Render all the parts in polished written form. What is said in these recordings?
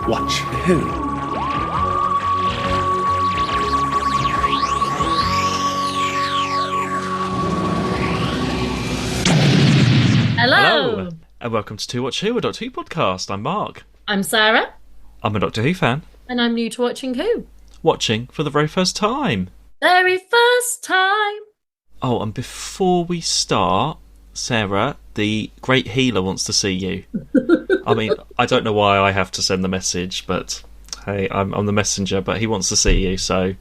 Watch who? Hello, and welcome to Watch Who, a Doctor Who podcast. I'm Mark. I'm Sarah, I'm a Doctor Who fan. and I'm new to watching Who. Watching for the very first time. Very first time. Oh, and before we start, Sarah, the great healer wants to see you. I mean, I don't know why I have to send the message, but hey, I'm the messenger, but he wants to see you, so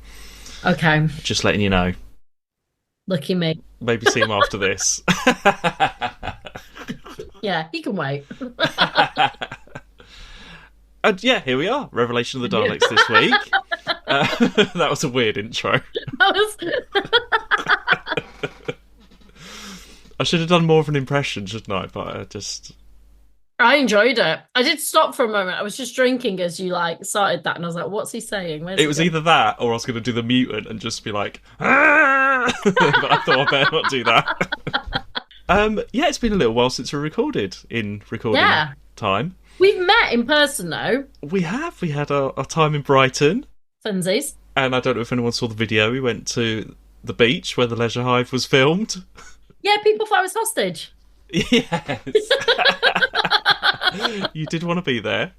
Okay, just letting you know. lucky me. Maybe see him after this. Yeah, he can wait. And yeah, here we are. Revelation of the Daleks this week. That was a weird intro. That was... I should have done more of an impression, shouldn't I? But I enjoyed it. I did stop for a moment. I was just drinking as you started that, and I was like, "What's he saying?" It was either that, or I was going to do the mutant and just be like, "Ah!" But I thought I better not do that. Yeah, it's been a little while since we recorded in recording time. We've met in person though. We have. We had our time in Brighton. Funsies. And I don't know if anyone saw the video. We went to the beach where the Leisure Hive was filmed. Yeah, people thought I was hostage. Yes. You did want to be there.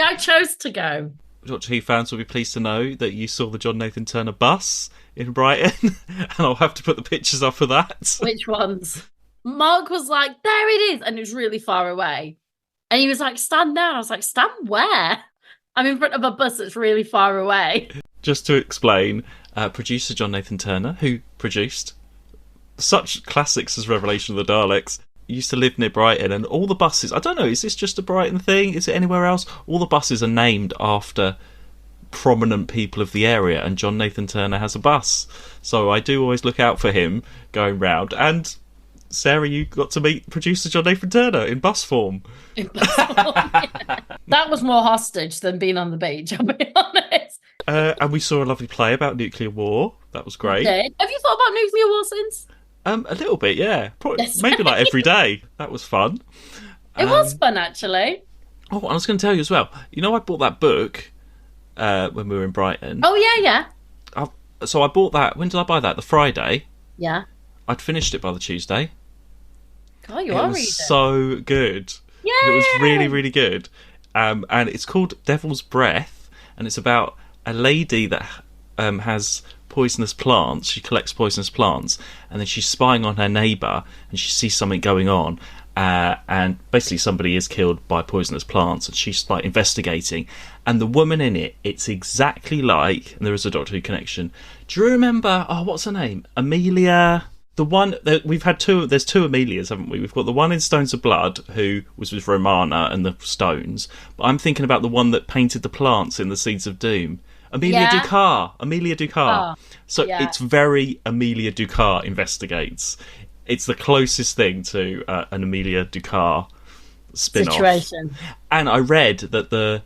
I chose to go. Doctor Who fans will be pleased to know that you saw the John Nathan Turner bus in Brighton, and I'll have to put the pictures up for that. Which ones? Mark was like, "There it is," and it was really far away. And he was like, "Stand there." I was like, "Stand where?" I'm in front of a bus that's really far away. Just to explain, producer John Nathan Turner, who produced such classics as Revelation of the Daleks, used to live near Brighton, and all the buses, I don't know, is this just a Brighton thing? Is it anywhere else? All the buses are named after prominent people of the area, and John Nathan Turner has a bus. So I do always look out for him going round. And Sarah, you got to meet producer John Nathan Turner in bus form. Yeah. That was more hostage than being on the beach, I'll be honest. And we saw a lovely play about nuclear war. That was great. Okay. Have you thought about nuclear war since? A little bit, yeah. Probably, Yes. maybe like every day. That was fun. It was fun, actually. Oh, and I was going to tell you as well. You know, I bought that book when we were in Brighton. Oh, yeah. So I bought that. When did I buy that? The Friday. Yeah. I'd finished it by the Tuesday. Oh, you It are was reading. so good. Yay! It was really, really good. And it's called Devil's Breath, and it's about a lady that has poisonous plants. She collects poisonous plants, and then she's spying on her neighbour, and she sees something going on, and basically somebody is killed by poisonous plants, and she's investigating. And the woman in it, it's exactly like, and there is a Doctor Who connection. Do you remember? Oh, what's her name? Amelia. The one that we've had there's two Amelias, haven't we? We've got the one in Stones of Blood, who was with Romana and the Stones. But I'm thinking about the one that painted the plants in the Seeds of Doom. Amelia Ducar. So it's very Amelia Ducar investigates. It's the closest thing to an Amelia Ducar spin-off. Situation. And I read that the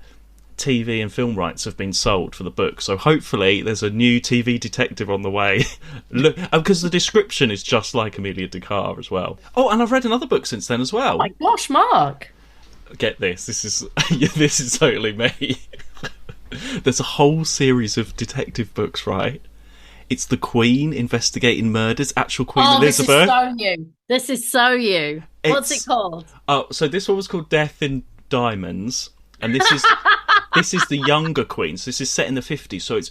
TV and film rights have been sold for the book, so hopefully there's a new TV detective on the way. Look, because the description is just like Amelia Ducar as well. Oh, and I've read another book since then as well. Oh my gosh, Mark. Get this is this is totally me. There's a whole series of detective books, right? It's the Queen investigating murders, actual Queen Elizabeth. This is so you. What's it called? Oh, so this one was called Death in Diamonds, and this is this is the younger Queen. So this is set in the 50s. So it's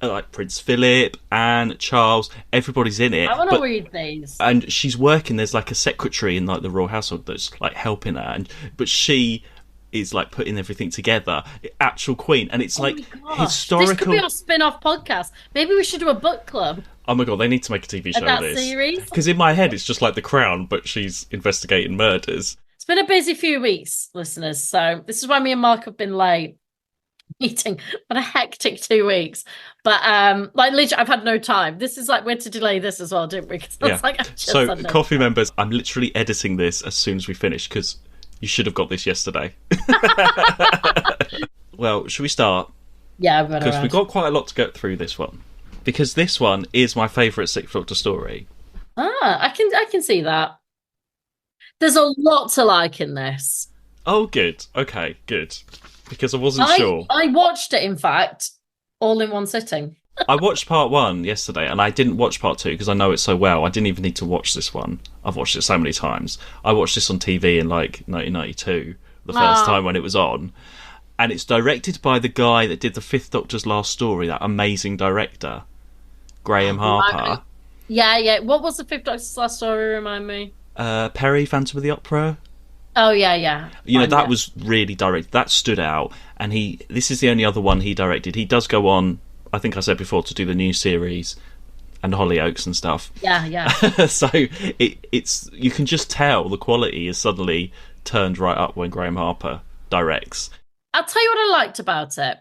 like Prince Philip, Anne, Charles, everybody's in it. I want to read these. And she's working. There's like a secretary in like the royal household that's like helping her, but she is like putting everything together. Actual Queen, and it's like historical. This could be our spin-off podcast. Maybe we should do a book club. Oh my god, they need to make a TV show of this series. Because in my head, it's just like The Crown, but she's investigating murders. It's been a busy few weeks, listeners. So this is why me and Mark have been late meeting, but a hectic 2 weeks. But literally, I've had no time. This is like we had to delay this as well, didn't we? So coffee members, I'm literally editing this as soon as we finish because you should have got this yesterday. Well, should we start? Yeah, because we've got quite a lot to get through this one. Because this one is my favourite Sixth Doctor story. I can see that. There's a lot to like in this. Oh, good. Okay, good. because I wasn't sure. I watched it, in fact, all in one sitting. I watched part 1 yesterday, and I didn't watch part 2 because I know it so well. I didn't even need to watch this one. I've watched it so many times. I watched this on TV in like 1992, the first time when it was on. And it's directed by the guy that did the Fifth Doctor's Last Story, that amazing director, Graham Harper. Yeah. What was the Fifth Doctor's Last Story? Remind me. Perry, Phantom of the Opera. Oh yeah. That was really directed. That stood out. And this is the only other one he directed. He does go on, I think I said before, to do the new series and Hollyoaks and stuff. Yeah. So it's you can just tell the quality is suddenly turned right up when Graham Harper directs. I'll tell you what I liked about it.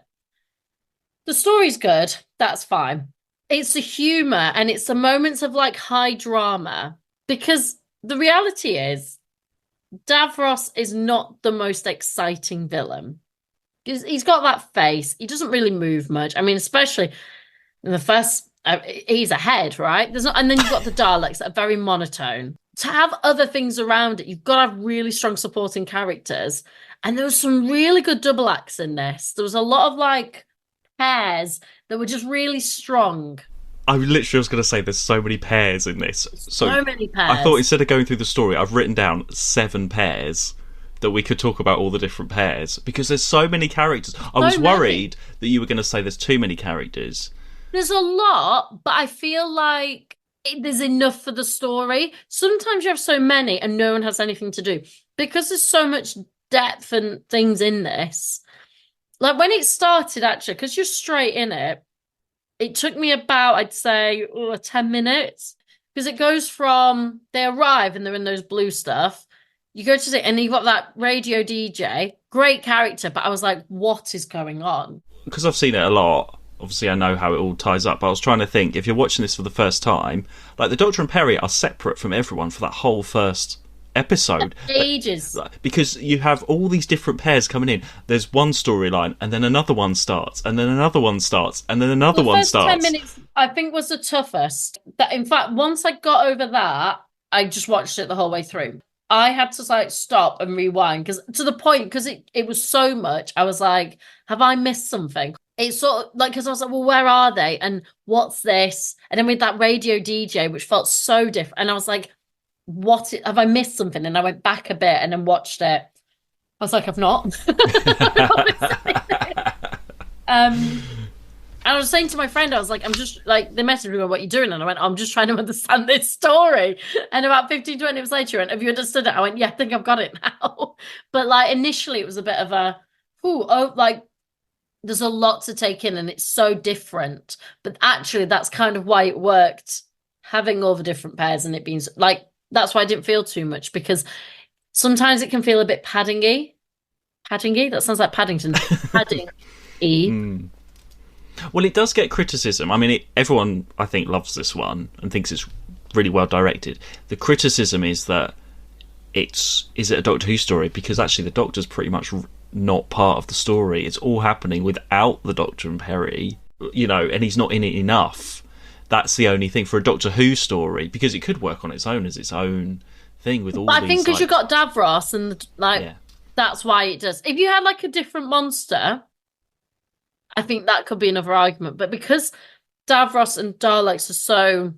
The story's good. That's fine. It's the humour and it's the moments of like high drama, because the reality is Davros is not the most exciting villain. He's got that face. He doesn't really move much. I mean, especially in the first, he's ahead, right? And then you've got the Daleks that are very monotone. To have other things around it, you've got to have really strong supporting characters. And there was some really good double acts in this. There was a lot of like pairs that were just really strong. I literally was going to say there's so many pairs in this. So many pairs. I thought instead of going through the story, I've written down 7 pairs that we could talk about all the different pairs, because there's so many characters. I was worried that you were going to say there's too many characters. There's a lot, but I feel like there's enough for the story. Sometimes you have so many and no one has anything to do. Because there's so much depth and things in this. Like when it started, actually, because you're straight in it, it took me about, I'd say, 10 minutes. Because it goes from, they arrive and they're in those blue stuff. You go to it and you've got that radio DJ, great character, but I was like, what is going on? Because I've seen it a lot, obviously I know how it all ties up, but I was trying to think, if you're watching this for the first time, like the Doctor and Perry are separate from everyone for that whole first episode. Ages. Because you have all these different pairs coming in. There's one storyline, and then another one starts, and then another one starts, and then another one starts. The first 10 minutes, I think, was the toughest. That, in fact, once I got over that, I just watched it the whole way through. I had to like stop and rewind, because to the point, because it was so much, I was like, have I missed something? It's sort of like, because I was like, well, where are they? And what's this? And then with that radio DJ, which felt so different. And I was like, have I missed something? And I went back a bit and then watched it. I was like, I've not. And I was saying to my friend, I was like, I'm just like, they messaged me, what are you doing? And I went, I'm just trying to understand this story. And about 15, 20 minutes later, went, have you understood it? I went, yeah, I think I've got it now. But like initially it was a bit of a, like there's a lot to take in and it's so different. But actually that's kind of why it worked, having all the different pairs and it being like, that's why I didn't feel too much, because sometimes it can feel a bit paddingy. Paddingy? That sounds like Paddington. Padding-y. Well, it does get criticism. I mean, everyone, I think, loves this one and thinks it's really well directed. The criticism is that is it a Doctor Who story? Because actually the Doctor's pretty much not part of the story. It's all happening without the Doctor and Perry, and he's not in it enough. That's the only thing for a Doctor Who story, because it could work on its own as its own thing with all these... I think because you've got Davros and, that's why it does. If you had, like, a different monster... I think that could be another argument. But because Davros and Daleks are so,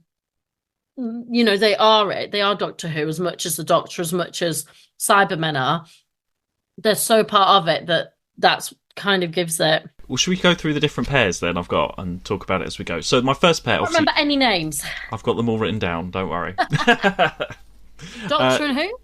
they are Doctor Who as much as the Doctor, as much as Cybermen are. They're so part of it that's kind of gives it. Well, should we go through the different pairs then I've got and talk about it as we go? So my first pair... I don't remember any names. I've got them all written down, don't worry. Doctor and who?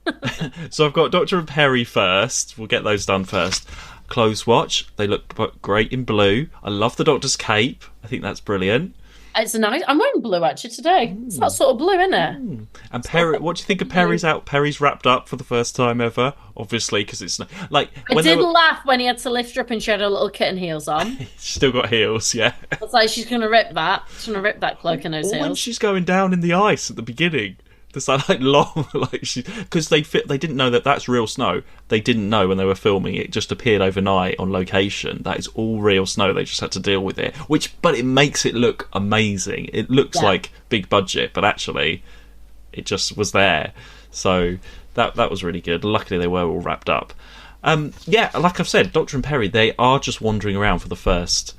So I've got Doctor and Perry first. We'll get those done first. Clothes watch. They look great in blue. I love the Doctor's cape. I think that's brilliant. It's nice. I'm wearing blue actually today. It's that sort of blue, isn't it? And Perry, what do you think of Perry's out? Perry's wrapped up for the first time ever, obviously, because it's like. I did laugh when he had to lift her up and she had her little kitten heels on. She's still got heels, yeah. It's like she's gonna rip that. She's gonna rip that cloak and those heels. When she's going down in the ice at the beginning. There's that like long, because they didn't know that that's real snow. They didn't know when they were filming it. Just appeared overnight on location. That is all real snow. They just had to deal with it. But it makes it look amazing. It looks like big budget, but actually, it just was there. So that was really good. Luckily, they were all wrapped up. Yeah, like I've said, Doctor and Perry, they are just wandering around for the first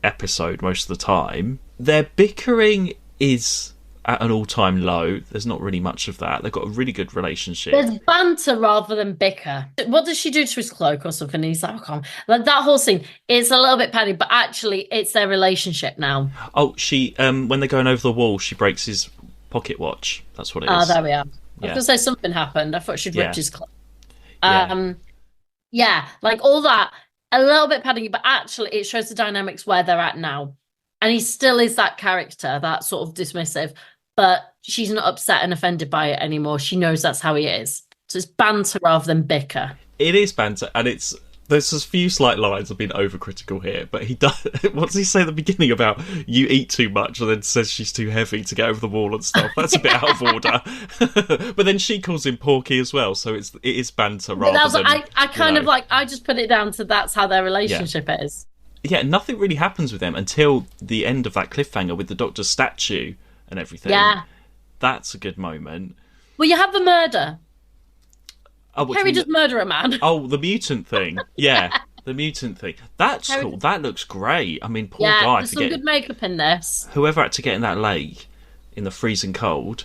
episode most of the time. Their bickering is at an all-time low. There's not really much of that. They've got a really good relationship. There's banter rather than bicker. What does she do to his cloak or something? And he's like, oh, come on. Like that whole scene, it's a little bit petty, but actually it's their relationship now. Oh, she when they're going over the wall, she breaks his pocket watch. That's what it is. Ah, there we are. I was Yeah. going to say something happened. I thought she'd ripped Yeah. his cloak. Yeah. Yeah, like all that, a little bit petty, but actually it shows the dynamics where they're at now. And he still is that character, that sort of dismissive, but she's not upset and offended by it anymore. She knows that's how he is. So it's banter rather than bicker. It is banter, and there's a few slight lines I've been overcritical here, but he does. What does he say at the beginning about you eat too much, and then says she's too heavy to get over the wall and stuff? That's a bit out of order. But then she calls him Porky as well, so it is banter rather than. I kind of like, I just put it down to that's how their relationship is. Yeah, nothing really happens with them until the end of that cliffhanger with the Doctor's statue and everything. Yeah. That's a good moment. Well, you have the murder. Oh, which Harry one? just murder a man. Oh, the mutant thing. Yeah, the mutant thing. That's Harry cool. That looks great. I mean, poor Yeah, guy there's for some getting good makeup in this. whoever had to get in that lake in the freezing cold.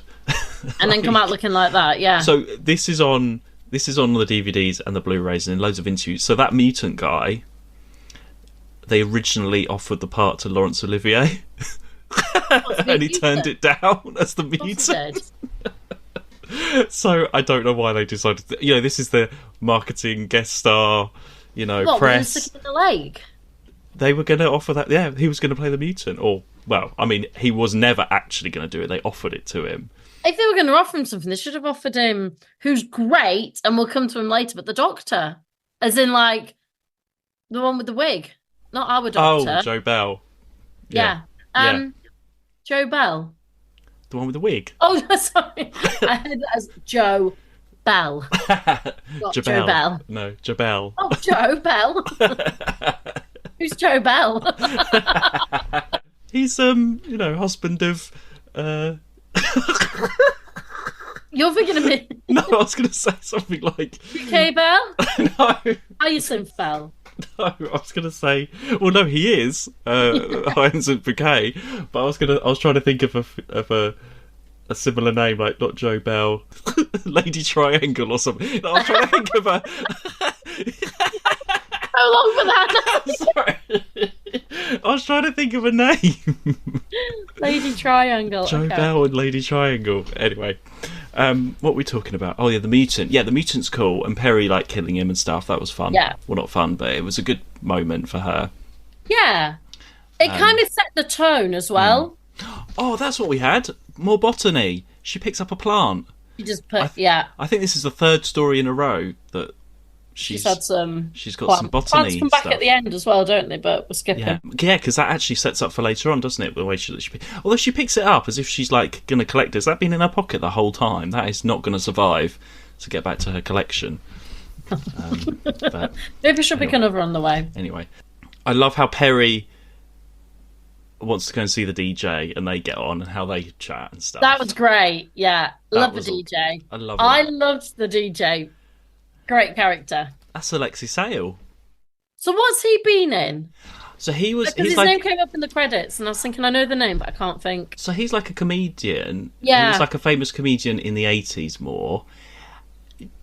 And then come out looking like that, yeah. So this is on the DVDs and the Blu-rays and in loads of interviews. So that mutant guy, they originally offered the part to Laurence Olivier, and he turned it down as the mutant. So I don't know why they decided. This is the marketing guest star. Press. Stick in the lake? They were going to offer that. Yeah, he was going to play the mutant. Or, well, I mean, he was never actually going to do it. They offered it to him. If they were going to offer him something, they should have offered him, who's great, and we'll come to him later, but the Doctor. As in, like, the one with the wig. Not our Doctor. Oh, Joe Bell. Yeah. Joe Bell. The one with the wig. Oh, sorry. I heard it as Joe Bell. Not Joe Bell. No, Jabel. Oh, Joe Bell. Who's Joe Bell? He's husband of You're thinking of me. No, I was gonna say something like UK Bell? No. Hyacinth Bell. No, I was gonna say no, he is Hyacinth Bouquet, but I was trying to think of a similar name, like not Joe Bell, Lady Triangle or something. I was trying to think of a How long for that? Sorry. I was trying to think of a name. Lady Triangle. Joe Bell and Lady Triangle. Anyway, what were we talking about? Oh yeah, the mutant. Yeah, the mutant's cool, and Perry like killing him and stuff. That was fun. Yeah. Well, not fun, but it was a good moment for her. Yeah. It kind of set the tone as well. Oh, that's what we had. More botany. She picks up a plant. You just put, yeah. I think this is the third story in a row that She's had some. She's got some botany. Plants come back stuff at the end as well, don't they? But we're skipping. Yeah, because that actually sets up for later on, doesn't it? The way although she picks it up as if she's like going to collect it. Has that been in her pocket the whole time? That is not going to survive to get back to her collection. But maybe she'll pick another on the way. Anyway, I love how Perry wants to go and see the DJ, and they get on and how they chat and stuff. That was great. Yeah, love the DJ. I loved the DJ. Great character. That's Alexei Sale. So what's he been in? So he was. Because his name came up in the credits, and I was thinking I know the name, but I can't think. So he's like a comedian. Yeah, he was like a famous comedian in the 80s. More.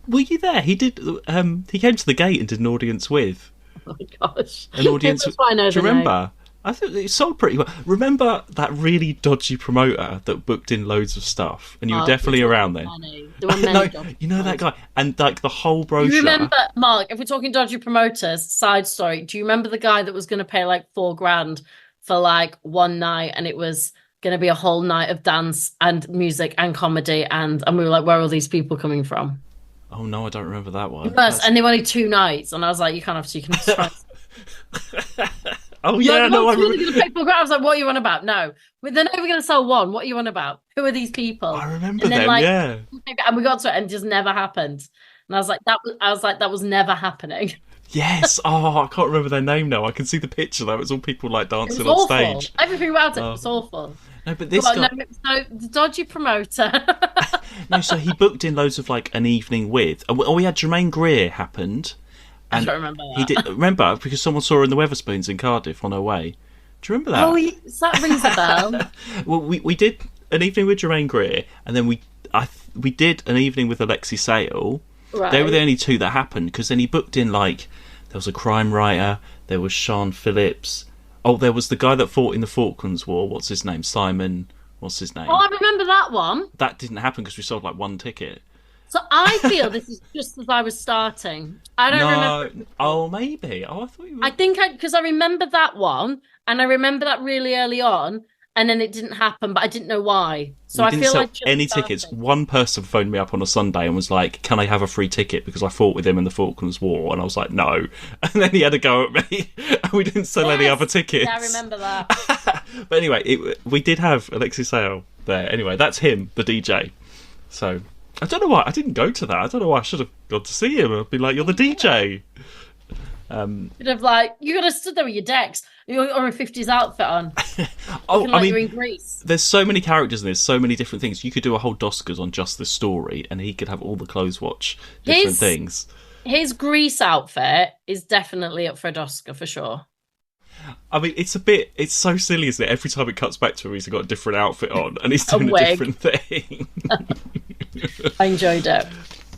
Were you there? He did. He came to the gate and did an audience with. Oh my gosh! An audience. That's why I know do you the remember? name. I think it sold pretty well. Remember that really dodgy promoter that booked in loads of stuff, and you were definitely around then. You know that guy, and like the whole brochure. You remember, Mark? If we're talking dodgy promoters, side story. Do you remember the guy that was going to pay like $4,000 for like one night, and it was going to be a whole night of dance and music and comedy, and we were like, where are all these people coming from? Oh no, I don't remember that one. Yes, and they were only 2 nights, and I was like, you can't have to. You can try. Oh yeah, no, I remember. I was like, "What are you on about?" No, they're never going to sell one. What are you on about? Who are these people? I remember them. Yeah, and we got to it, and it just never happened. And I was like, that was never happening. Yes. Oh, I can't remember their name now. I can see the picture though. It's all people like dancing on stage. Everything about it was awful. No, but this guy... so the dodgy promoter. No, so he booked in loads of like an evening with. Oh, we had Jermaine Greer happened. I And don't remember he that. did remember because someone saw her in the Weatherspoons in Cardiff on her way. Do you remember Oh, that? that rings a bell. Well, we did an evening with Jermaine Greer, and then we did an evening with Alexi Sale. They were the Right. only two that happened because then he booked in like there was a crime writer, there was Sean Phillips. Oh, there was the guy that fought in the Falklands War. What's his name? Simon. What's his Oh, name? I remember that one. That didn't happen because we sold like one ticket. So I feel this is just as I was starting. I don't remember No. it before. Oh, maybe. Oh, I thought you I were. think because I remember that one, and I remember that really early on, and then it didn't happen, but I didn't know why. So We I didn't feel sell like just any tickets. starting. One person phoned me up on a Sunday and was like, "Can I have a free ticket because I fought with him in the Falklands War?" And I was like, "No." And then he had a go at me, and we didn't sell any other Yes! tickets. Yeah, I remember that. But anyway, we did have Alexis Sale there. Anyway, that's him, the DJ. So I don't know why I didn't go to that. I don't know why I should have gone to see him. I'd be like, "You're the DJ." You'd have like you could have stood there with your decks or a 50s outfit on, Oh, looking I like you're mean, in Greece. there's so many characters in this, so many different things. You could do a whole Doskers on just this story, and he could have all the clothes watch different His things. his Greece outfit is definitely up for an Oscar for sure. I mean, it's so silly, isn't it? Every time it cuts back to him, he's got a different outfit on, and he's A doing a wig. different thing. I enjoyed it.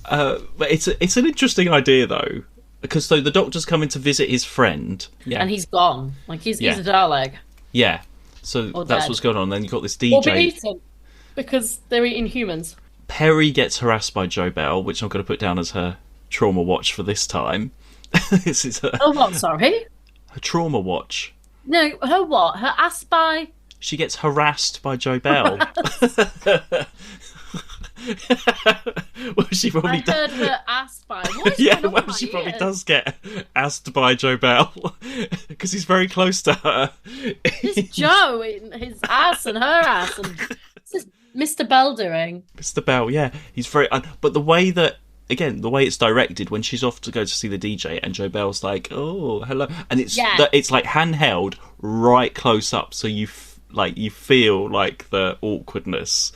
But it's an interesting idea, though, because the Doctor's coming to visit his friend. Yeah, And he's gone. Like he's Yeah. a Dalek. yeah. So Or that's dead. what's going on. And then you've got this Or be DJ. eaten. Because they're eating humans. Perry gets harassed by Jo Bell, which I'm going to put down as her trauma watch for this time. This is her Oh what, sorry? trauma watch. No, her what? Her ass by She gets harassed by Jo Bell. Well, she I probably heard does. her ass by. What's Yeah, going on well, with she my probably ears? does get asked by Jo Bell because he's very close to her. This Joe in his ass and her ass and what's this Mr. Bell doing? Mr. Bell, yeah, he's very. But the way that, again, the way it's directed when she's off to go to see the DJ and Jo Bell's like, "Oh, hello," and Yeah. it's like handheld, right close up, so you feel like the awkwardness.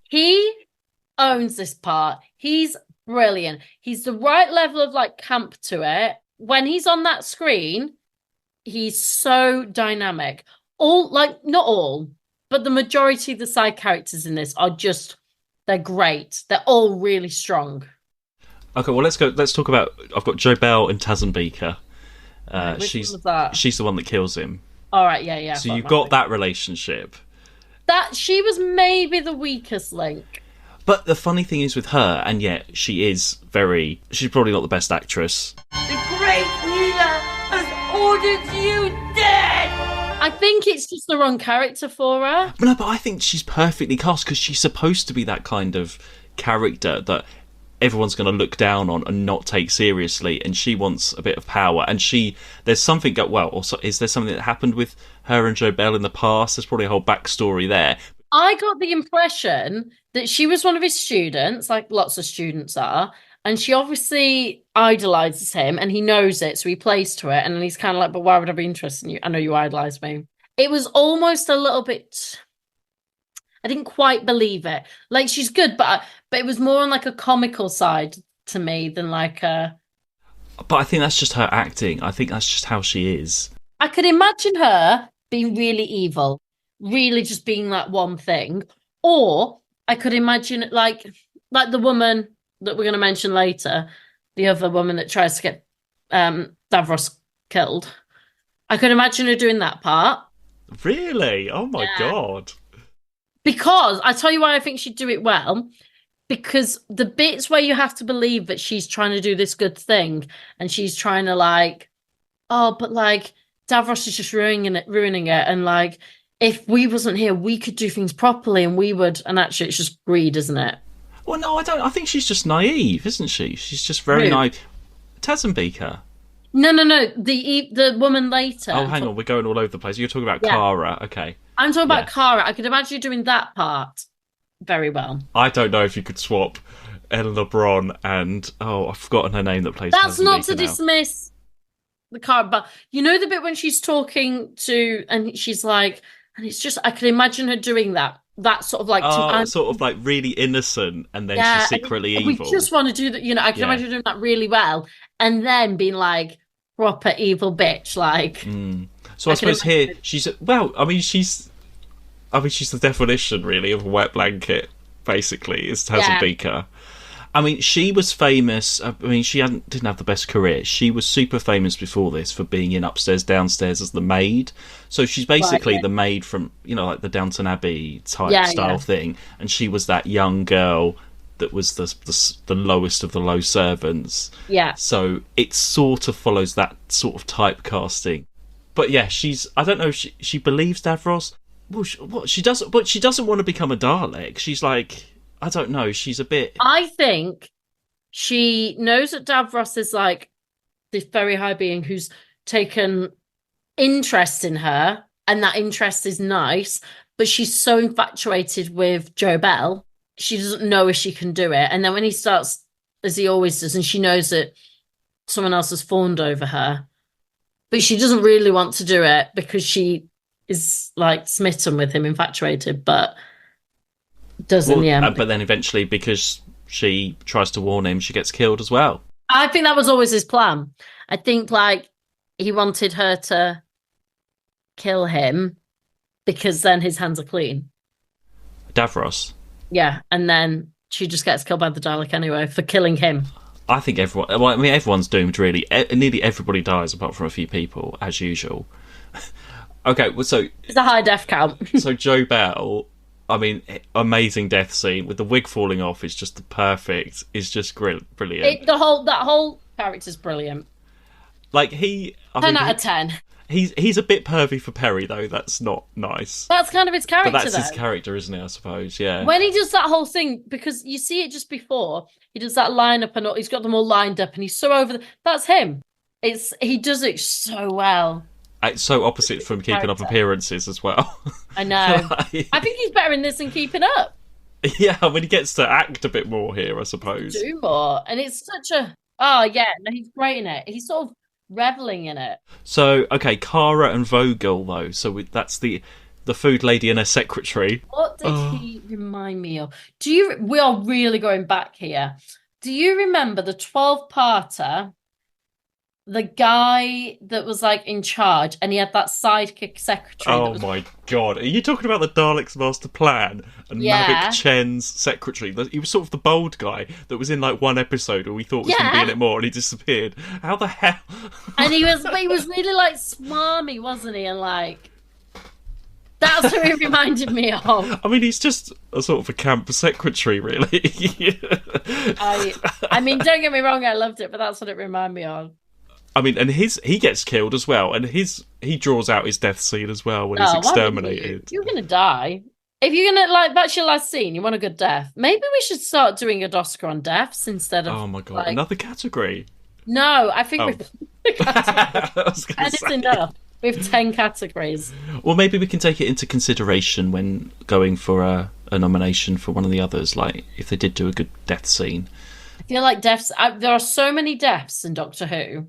He owns this part. He's brilliant. He's the right level of like camp to it. When he's on that screen, he's so dynamic. All like not all, but the majority of the side characters in this are just they're great. They're all really strong. Okay, well let's go. Let's talk about. I've got Jo Bell and Tazenbeaker. Which one was that? She's the one that kills him. All right, yeah. So fuck you've my got thing. that relationship. That she was maybe the weakest link. But the funny thing is with her, and yet she's probably not the best actress. The great leader has ordered you dead! I think it's just the wrong character for her. No, but I think she's perfectly cast because she's supposed to be that kind of character that everyone's going to look down on and not take seriously, and she wants a bit of power. And there's something also, is there something that happened with her and Jo Bell in the past? There's probably a whole backstory there. I got the impression that she was one of his students, like lots of students are, and she obviously idolizes him and he knows it, so he plays to it, and then he's kind of like, but why would I be interested in you? I know you idolize me. It was almost a little bit, I didn't quite believe it. Like she's good, but it was more on like a comical side to me than like a. But I think that's just her acting. I think that's just how she is. I could imagine her being really evil, really just being that one thing, or I could imagine it like the woman that we're going to mention later, the other woman that tries to get Davros killed. I could imagine her doing that part Really? Oh my Yeah. god. because I tell you why I think she'd do it well. Because the bits where you have to believe that she's trying to do this good thing and she's trying to like, oh, but like Davros is just ruining it, and like if we wasn't here, we could do things properly, and we would. And actually, it's just greed, isn't it? Well, no, I don't. I think she's just naive, isn't she? She's just very Who? naive. Tazenbeaker. No. The woman later. Oh, hang on, we're going all over the place. You're talking about Yeah. Kara. Okay. I'm talking about Yeah. Kara. I could imagine you doing that part very well. I don't know if you could swap Eleanor Bron and I've forgotten her name that plays. That's not to Tazenbeaker now. dismiss the Kara, but you know the bit when she's talking to, and she's like, and it's just I can imagine her doing that. That sort of like, Sort of like really innocent, and then yeah, she's secretly and we evil. just want to do that. You know, I can Yeah. imagine her doing that really well, and then being like proper evil bitch. Like, So I suppose here she's she's the definition really of a wet blanket. Basically, is Tazza Beaker. I mean, she was famous. I mean, she didn't have the best career. She was super famous before this for being in Upstairs, Downstairs as the maid. So she's basically the maid from, like the Downton Abbey type style thing. And she was that young girl that was the lowest of the low servants. Yeah. So it sort of follows that sort of typecasting. But yeah, I don't know if she believes Davros. Well, she doesn't, but she doesn't want to become a Dalek. She's like, I don't know. She's a bit. I think she knows that Davros is like this very high being who's taken interest in her, and that interest is nice. But she's so infatuated with Joe Bell, she doesn't know if she can do it. And then when he starts, as he always does, and she knows that someone else has fawned over her, but she doesn't really want to do it because she is like smitten with him, infatuated, but does in the end. But then eventually, because she tries to warn him, she gets killed as well. I think that was always his plan. I think like he wanted her to kill him because then his hands are clean. Davros. Yeah, and then she just gets killed by the Dalek anyway for killing him. I think everyone's doomed really. Nearly everybody dies apart from a few people, as usual. Okay, well, so it's a high death count. So Joe Bell, I mean, amazing death scene with the wig falling off. It's just the it's just brilliant. That whole character's brilliant. Like 10 out of 10. He's a bit pervy for Perry though. That's not nice. That's kind of his character. But that's his character, isn't it? I suppose. Yeah. When he does that whole thing, because you see it just before he does that lineup and he's got them all lined up and he's so over. That's him. He does it so well. It's so opposite from Keeping Up Appearances as well. I know. I think he's better in this than Keeping Up. Yeah, I mean, he gets to act a bit more here, I suppose. Do more. And it's such a... Oh, yeah. No, he's great in it. He's sort of reveling in it. So, okay, Kara and Vogel, though. So that's the food lady and her secretary. What did he remind me of? We are really going back here. Do you remember the 12-parter... The guy that was like in charge, and he had that sidekick secretary. Oh my god! Are you talking about the Daleks' master plan and Mavic Chen's secretary? He was sort of the bold guy that was in like one episode, or we thought was going to be in it more, and he disappeared. How the hell? And he was really like smarmy, wasn't he? And like that's who he reminded me of. I mean, he's just a sort of a camp secretary, really. I mean, don't get me wrong, I loved it, but that's what it reminded me of. I mean, and he gets killed as well, and he draws out his death scene as well when he's exterminated. You're gonna die. If you're gonna that's your last scene, you want a good death. Maybe we should start doing a Oscar on deaths instead of. Oh my god, another category. No, I think we've and it's enough. We have 10 categories. Well, maybe we can take it into consideration when going for a nomination for one of the others, like if they did do a good death scene. I feel like deaths. There are so many deaths in Doctor Who.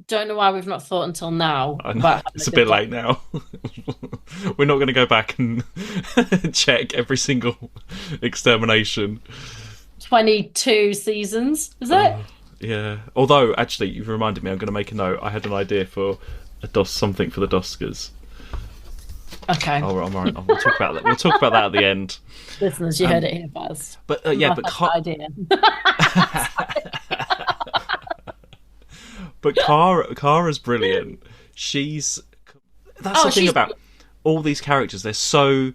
Don't know why we've not thought until now. But it's a bit late now. We're not going to go back and check every single extermination. 22 seasons, is it? Yeah. Although, actually, you've reminded me. I'm going to make a note. I had an idea for something for the Doskers. Okay. Oh, I'm all right. We'll talk about that. We'll talk about that at the end. Listeners, you heard it here first. But idea. But Kara's brilliant. That's the thing about all these characters. They're so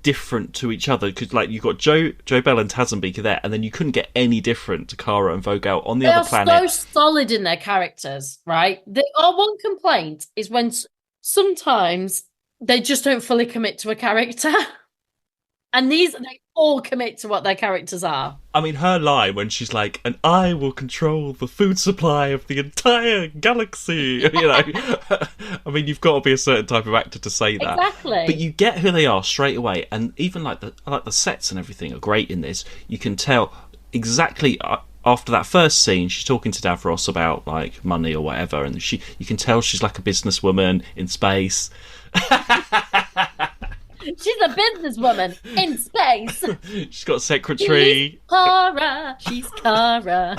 different to each other because, like, you've got Joe Bell and Tazzenbeaker there, and then you couldn't get any different to Kara and Vogel on the other planet. They're so solid in their characters, right? Our one complaint is when sometimes they just don't fully commit to a character. And they all commit to what their characters are. I mean, her line when she's like, "And I will control the food supply of the entire galaxy." You know, I mean, you've got to be a certain type of actor to say that. Exactly. But you get who they are straight away, and even like the sets and everything are great in this. You can tell exactly after that first scene, she's talking to Davros about like money or whatever, and you can tell she's like a businesswoman in space. She's a businesswoman in space. She's got a secretary. She's Kara.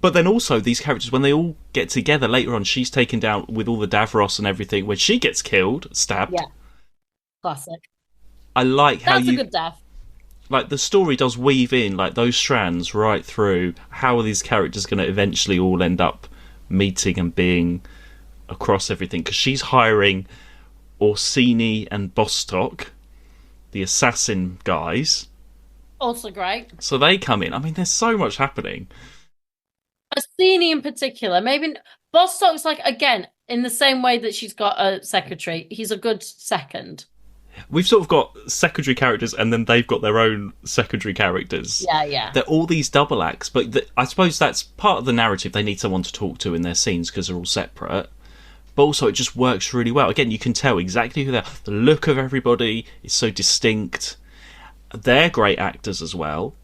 But then also these characters, when they all get together later on, she's taken down with all the Davros and everything. When she gets killed, stabbed. Yeah, classic. I like how That's a good death. Like, the story does weave in like those strands right through. How are these characters going to eventually all end up meeting and being across everything? Because she's hiring Orsini and Bostock, the assassin guys. Also great. So they come in. I mean, there's so much happening. Orsini in particular, maybe Bostock's like, again, in the same way that she's got a secretary, he's a good second. We've sort of got secondary characters, and then they've got their own secondary characters. Yeah. They're all these double acts, but I suppose that's part of the narrative. They need someone to talk to in their scenes because they're all separate. But also, it just works really well. Again, you can tell exactly who they are. The look of everybody is so distinct. They're great actors as well.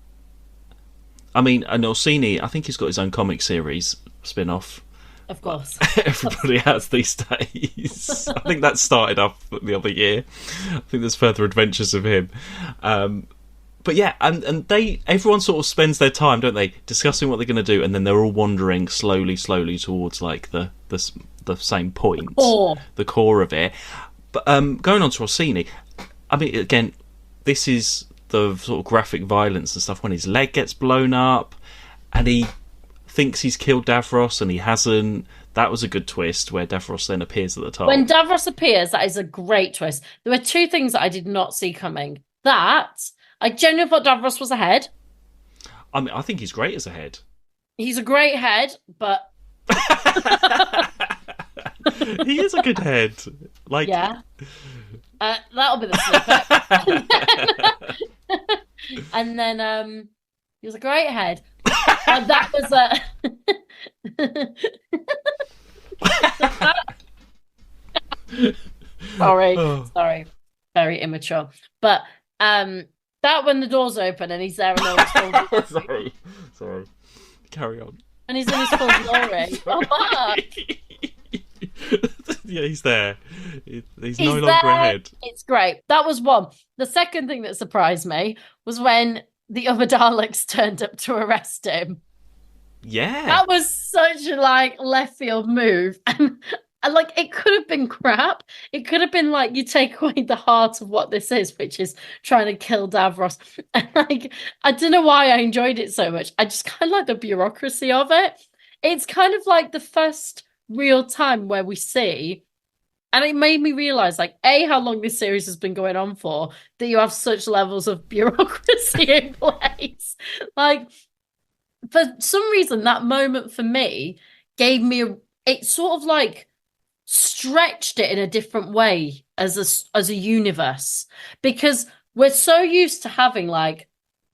I mean, and Orsini, I think he's got his own comic series spin-off. Of course. Everybody has these days. I think that started up the other year. I think there's further adventures of him. But yeah, and everyone sort of spends their time, don't they, discussing what they're going to do, and then they're all wandering slowly towards like the same point, the core of it. But going on to Orsini, I mean, again, this is the sort of graphic violence and stuff when his leg gets blown up, and he thinks he's killed Davros and he hasn't. That was a good twist where Davros then appears at the top. When Davros appears, that is a great twist. There were two things that I did not see coming. That, I genuinely thought Davros was a head. I mean, I think he's great as a head. He's a great head, but... He is a good head. Like, yeah. That'll be the snippet. And then he was a great head. That was sorry, very immature. But that when the doors open and he's there and all his full sorry, carry on. And he's in his full glory. Oh, Mark. Yeah, he's there. He's no longer a head. It's great. That was one. The second thing that surprised me was when the other Daleks turned up to arrest him. Yeah. That was such a left field move. And like, it could have been crap. It could have been like, you take away the heart of what this is, which is trying to kill Davros. And like, I don't know why I enjoyed it so much. I just kind of like the bureaucracy of it. It's kind of like the first real time where we see, and it made me realize, like, how long this series has been going on for, that you have such levels of bureaucracy in place. Like, for some reason, that moment for me gave me it sort of like stretched it in a different way as a universe, because we're so used to having like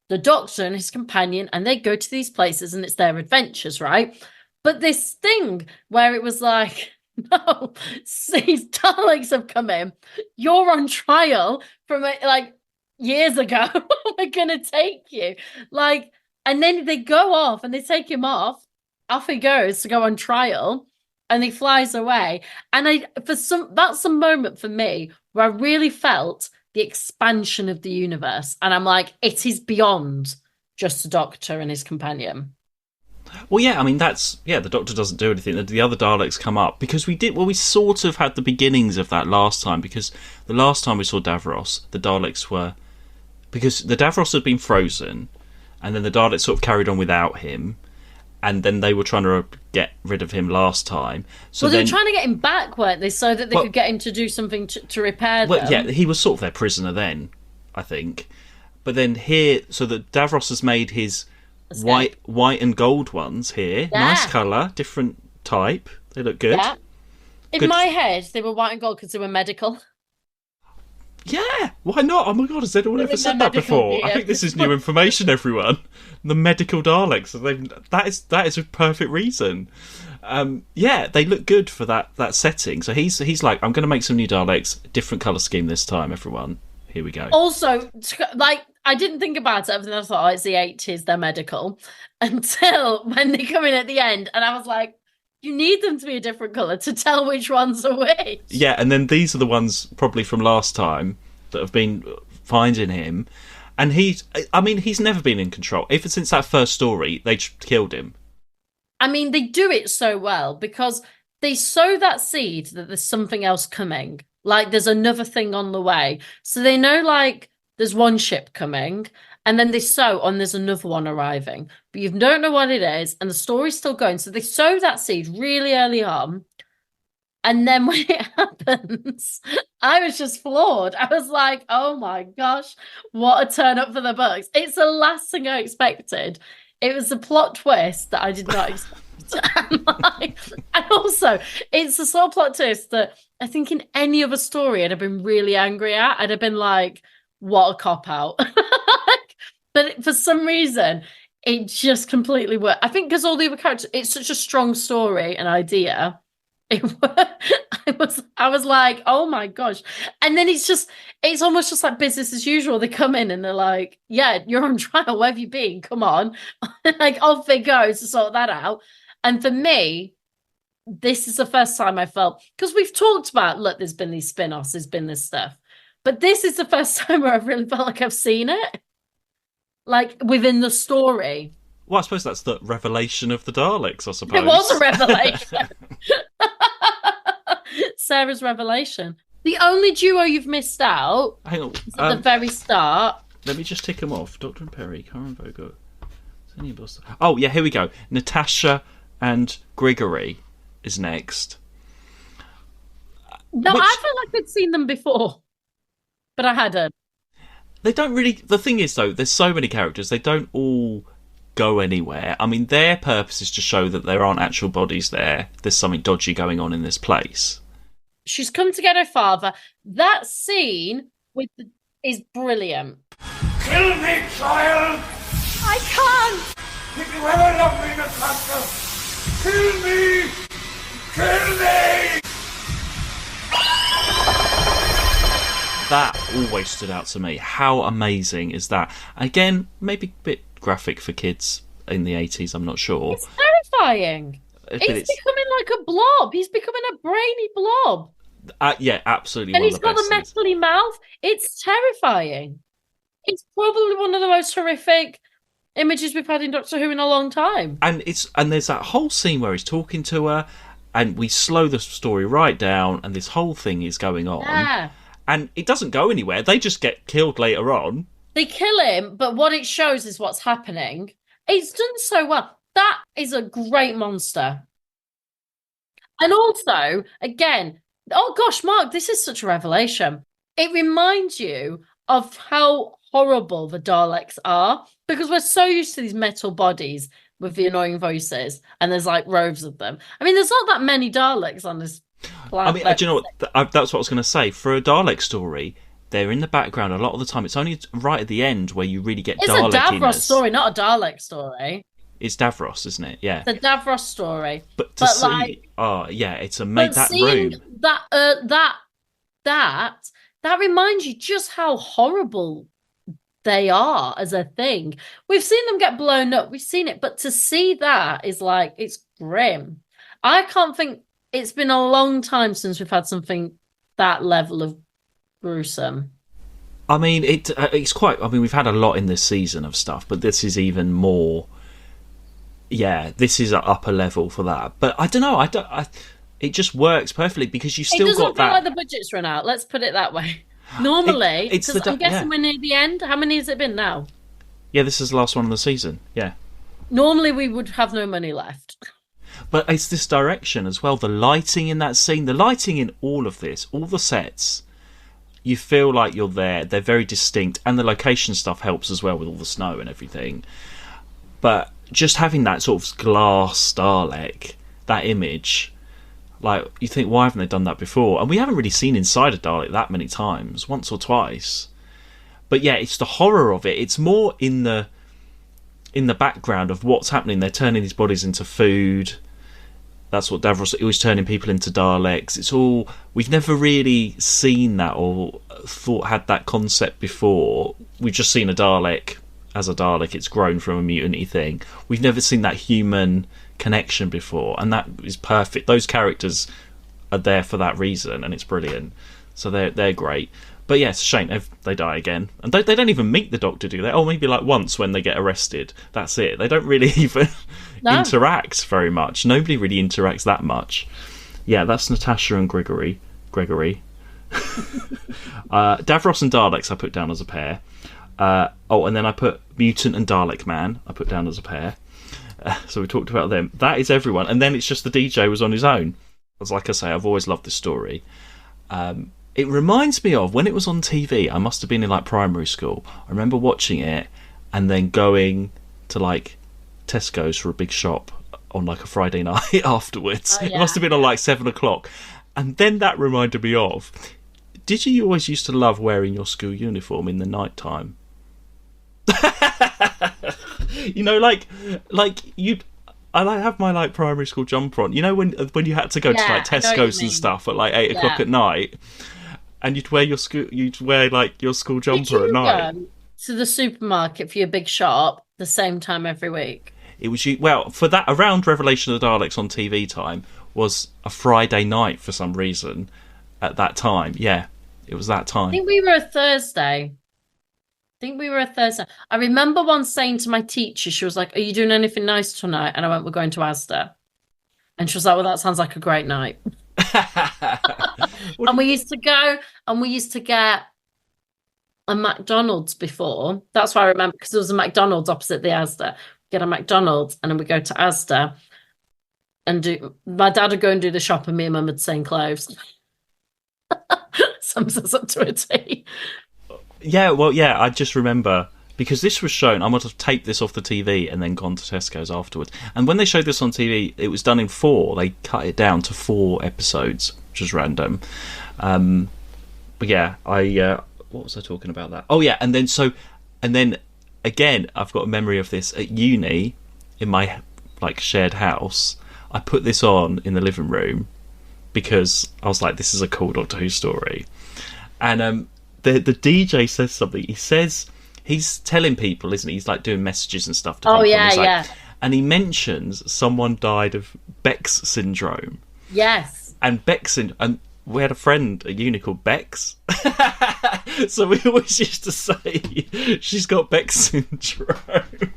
the Doctor and his companion, and they go to these places and it's their adventures, right? But this thing where it was like, no, these Daleks have come in. You're on trial from like years ago. We're gonna take you, like, and then they go off and they take him off. Off he goes to go on trial, and he flies away. And that's a moment for me where I really felt the expansion of the universe, and I'm like, it is beyond just the Doctor and his companion. Well, yeah, I mean, the Doctor doesn't do anything. The other Daleks come up because we sort of had the beginnings of that last time, because the last time we saw Davros, the Daleks were, because the Davros had been frozen, and then the Daleks sort of carried on without him, and then they were trying to get rid of him last time. So they were trying to get him back, weren't they, so that they could get him to do something to repair them? Well, yeah, he was sort of their prisoner then, I think. But then here, so that Davros has made his white and gold ones here. Yeah. Nice colour, different type. They look good. Yeah. In my head, they were white and gold because they were medical. Yeah, why not? Oh my god, has anyone ever said that before? Gear. I think this is new information, everyone. The medical Daleks. That is a perfect reason. Yeah, they look good for that setting. So he's like, I'm going to make some new Daleks, different colour scheme this time, everyone. Here we go. Also, like, I didn't think about it. I thought, it's the 80s, they're medical. Until when they come in at the end, and I was like, you need them to be a different colour to tell which ones are which. Yeah, and then these are the ones probably from last time that have been finding him. And he's never been in control. Ever since that first story, they killed him. I mean, they do it so well because they sow that seed that there's something else coming. Like there's another thing on the way. So they know like there's one ship coming and then they sow and there's another one arriving. But you don't know what it is and the story's still going. So they sow that seed really early on. And then when it happens, I was just floored. I was like, oh my gosh, what a turn up for the books. It's the last thing I expected. It was a plot twist that I did not expect. And also, it's a sort of plot twist that I think in any other story I'd have been really angry at. I'd have been like, what a cop out. But for some reason, it just completely worked. I think because all the other characters, it's such a strong story and idea. I was like, oh my gosh. And then it's almost just like business as usual. They come in and they're like, yeah, you're on trial. Where have you been? Come on. Like off they go to sort that out. And for me, this is the first time I felt, because we've talked about, look, there's been these spin-offs, there's been this stuff. But this is the first time where I've really felt like I've seen it. Like within the story. Well, I suppose that's the revelation of the Daleks, I suppose. It was a revelation. Sarah's revelation. The only duo you've missed out Hang on. is at the very start. Let me just tick them off. Doctor and Perry, Karen Vogel. Oh, yeah, here we go. Natasha and Grigory is next. No, I feel like I'd seen them before, but I hadn't. They don't really... The thing is, though, there's so many characters, they don't all go anywhere. I mean, their purpose is to show that there aren't actual bodies there. There's something dodgy going on in this place. She's come to get her father. That scene is brilliant. Kill me, child! I can't! If you ever love me, Natasha, kill me! Kill me! That always stood out to me. How amazing is that? Again, maybe a bit graphic for kids in the 80s, I'm not sure. It's terrifying. He's becoming like a blob. He's becoming a brainy blob. Yeah, absolutely. And he's got a metally mouth. It's terrifying. It's probably one of the most horrific images we've had in Doctor Who in a long time. And there's that whole scene where he's talking to her, and we slow the story right down, and this whole thing is going on. Yeah. And it doesn't go anywhere. They just get killed later on. They kill him, but what it shows is what's happening. It's done so well. That is a great monster. And also, again, oh gosh, Mark, this is such a revelation. It reminds you of how horrible the Daleks are, because we're so used to these metal bodies with the annoying voices, and there's like rows of them. I mean, there's not that many Daleks on this planet. I mean, do you know what? That's what I was going to say. For a Dalek story, they're in the background a lot of the time. It's only right at the end where you really get Dalek-iness. It's a Davros story, not a Dalek story. It's Davros, isn't it? Yeah. The Davros story. But to see, like, oh yeah, it's a made that room. That reminds you just how horrible they are as a thing. We've seen them get blown up. We've seen it, but to see that is like, it's grim. I can't think. It's been a long time since we've had something that level of gruesome. I mean, it's quite. I mean, we've had a lot in this season of stuff, but this is even more. Yeah, this is an upper level for that. But I don't know. It just works perfectly because you still got that. It doesn't feel like the budget's run out. Let's put it that way. Normally, because I'm guessing we're near the end. How many has it been now? Yeah, this is the last one of the season. Yeah. Normally, we would have no money left. But it's this direction as well. The lighting in that scene, the lighting in all of this, all the sets, you feel like you're there. They're very distinct. And the location stuff helps as well with all the snow and everything. But just having that sort of glass Dalek, that image, like, you think, why haven't they done that before? And we haven't really seen inside a Dalek that many times, once or twice. But yeah, it's the horror of it. It's more in the background of what's happening. They're turning these bodies into food. That's what Davros, he was turning people into Daleks. It's all, we've never really seen that or had that concept before. We've just seen a Dalek as a Dalek. It's grown from a mutant-y thing. We've never seen that human connection before, and that is perfect. Those characters are there for that reason, and it's brilliant. So they're great. But yes, shame they die again, and they don't even meet the Doctor, do they? Oh, maybe like once when they get arrested. That's it. They don't really even interact very much. Nobody really interacts that much. Yeah, that's Natasha and Gregory. Davros and Daleks I put down as a pair. And then I put Mutant and Dalek Man I put down as a pair. So we talked about them. That is everyone. And then it's just the DJ was on his own. As like I say, I've always loved this story. It reminds me of when it was on TV. I must have been in like primary school. I remember watching it and then going to like Tesco's for a big shop on like a Friday night afterwards. Oh, yeah. It must have been on like 7:00. And then that reminded me of, did you always used to love wearing your school uniform in the night time? You know, like you'd. I have my like primary school jumper on. You know when you had to go to like Tesco's and stuff at like 8:00 at night, and you'd wear your school jumper at night. Go to the supermarket for your big shop the same time every week? It was for that around Revelation of the Daleks on TV time was a Friday night for some reason at that time. Yeah, it was that time. I think we were a Thursday. I remember once saying to my teacher, she was like, "Are you doing anything nice tonight?" And I went, "We're going to Asda." And she was like, "Well, that sounds like a great night." And we used to go and we used to get a McDonald's before. That's why I remember, because there was a McDonald's opposite the Asda. Get a McDonald's and then we go to Asda and my dad would go and do the shop and me and mum would sing clothes. Sums us up to a T. Yeah, well, yeah, I just remember, because this was shown, I must have taped this off the TV and then gone to Tesco's afterwards. And when they showed this on TV, it was done in 4. They cut it down to 4 episodes, which was random. But yeah, what was I talking about that? Oh yeah, and then again, I've got a memory of this at uni, in my like shared house. I put this on in the living room because I was like, this is a cool Doctor Who story. And the DJ says something. He says he's telling people, isn't he? He's like doing messages and stuff to people. Oh yeah, and yeah. And he mentions someone died of Beck's syndrome. Yes. And Beck's and we had a friend at uni called Bex. So we always used to say she's got Beck's syndrome.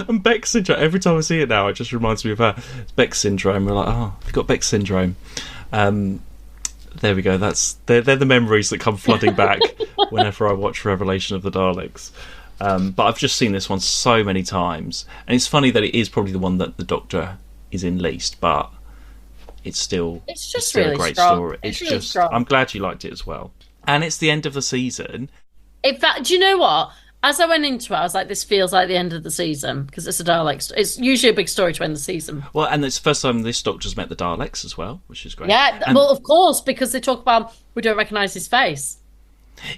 And Beck's syndrome, every time I see it now, it just reminds me of her. It's Beck's syndrome. We're like, oh, you've got Beck's syndrome. There we go. They're the memories that come flooding back whenever I watch Revelation of the Daleks. But I've just seen this one so many times, and it's funny that it is probably the one that the Doctor is in least, but it's still really a great strong. story. It's really just strong. I'm glad you liked it as well. And it's the end of the season. In fact, do you know what? As I went into it, I was like, this feels like the end of the season because it's a Dalek. It's usually a big story to end the season. Well, and it's the first time this Doctor's met the Daleks as well, which is great. Yeah, well, of course, because they talk about we don't recognise his face.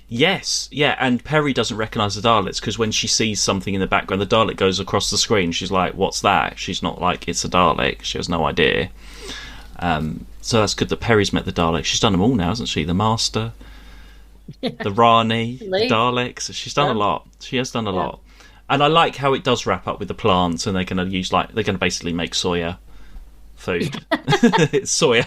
Yes, yeah, and Perry doesn't recognise the Daleks because when she sees something in the background, the Dalek goes across the screen. She's like, "What's that?" She's not like, "It's a Dalek." She has no idea. So that's good that Perry's met the Daleks. She's done them all now, hasn't she? The Master, the Rani, the Daleks. She's done a lot. She has done a lot. And I like how it does wrap up with the plants, and they're going to basically make soya food. It's soya,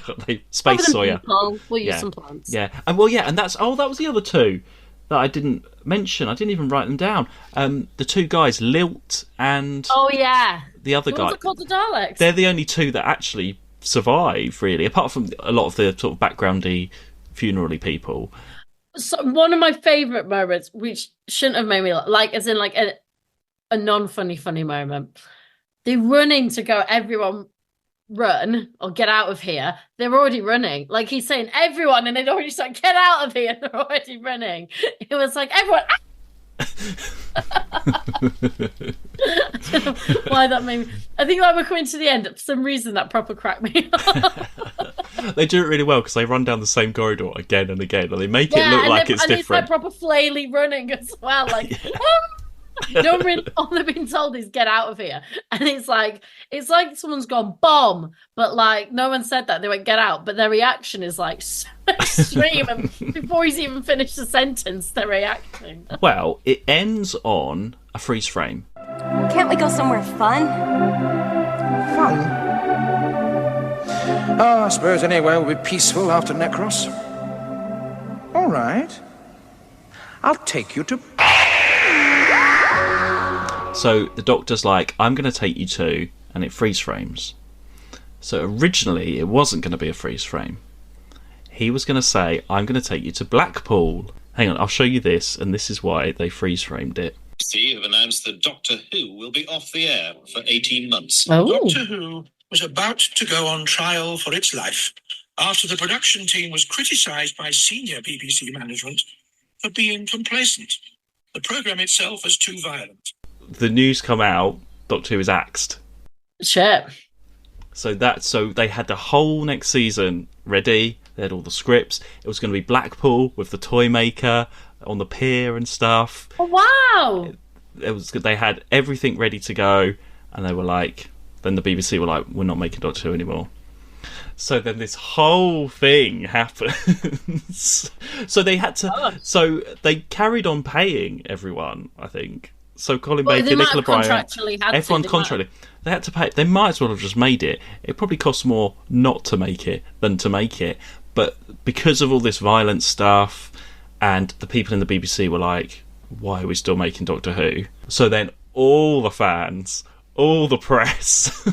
space soya. We'll use some plants. Yeah, and and that was the other two that I didn't mention. I didn't even write them down. The two guys, Lilt and the other guy. What's it called, the Daleks? They're the only two that actually survive, really, apart from a lot of the sort of backgroundy, funeral-y people. So one of my favourite moments, which shouldn't have made me like, as in like a non-funny moment. They run in to go, everyone run or get out of here. They're already running. Like he's saying, everyone, and they'd already start, get out of here. They're already running. It was like, everyone. I don't know why that made me. I think like we're coming to the end. For some reason, that proper cracked me up. They do it really well because they run down the same corridor again and again, and they make it look like it's different. And it's like proper flaily running as well. Like, all they've been told is get out of here, and it's like someone's gone bomb, but like no one said that. They went get out, but their reaction is like so extreme, and before he's even finished the sentence, they're reacting. Well, it ends on a freeze frame. Can't we go somewhere fun? Fun? Oh, I suppose anywhere will be peaceful after Necros. Oh, All right. I'll take you to... So the Doctor's like, I'm going to take you to, and it freeze frames. So originally it wasn't going to be a freeze frame. He was going to say, I'm going to take you to Blackpool. Hang on, I'll show you this, and this is why they freeze framed it. BBC have announced that Doctor Who will be off the air for 18 months. Oh. Doctor Who was about to go on trial for its life after the production team was criticised by senior BBC management for being complacent. The programme itself is too violent. The news come out, Doctor Who is axed. Shit. So they had the whole next season ready. They had all the scripts. It was going to be Blackpool with the toy maker on the pier and stuff. Oh, wow. They had everything ready to go, and they were like, then the BBC were like, we're not making Doctor Who anymore. So then this whole thing happens. So they had to. So they carried on paying everyone, I think. So Colin Baker, Nicola Bryant, everyone contractually. They had to pay. They might as well have just made it. It probably costs more not to make it than to make it. But because of all this violent stuff, and the people in the BBC were like, why are we still making Doctor Who? So then all the fans, all the press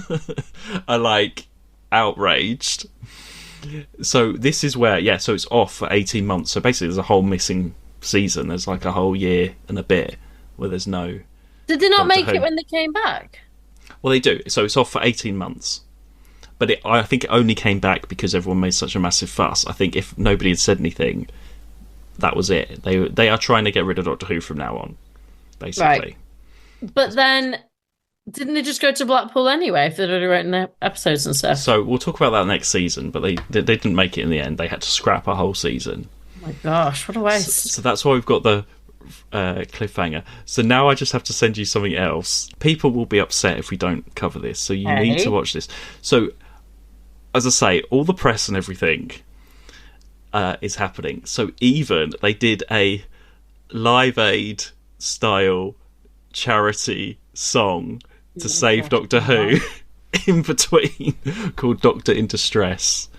are like outraged. So this is where, so it's off for 18 months. So basically there's a whole missing season. There's like a whole year and a bit where there's no... Did they not Doctor make Who. it when they came back? Well, they do. So it's off for 18 months. But I think it only came back because everyone made such a massive fuss. I think if nobody had said anything, that was it. They are trying to get rid of Doctor Who from now on, basically. Right. But then, didn't they just go to Blackpool anyway if they'd already written their episodes and stuff? So we'll talk about that next season, but they didn't make it in the end. They had to scrap a whole season. Oh my gosh, what a waste. So that's why we've got the cliffhanger. So now I just have to send you something else. People will be upset if we don't cover this, so you need to watch this. So, as I say, all the press and everything is happening. So even they did a Live Aid style charity song to save Doctor Who in between, called Doctor in Distress.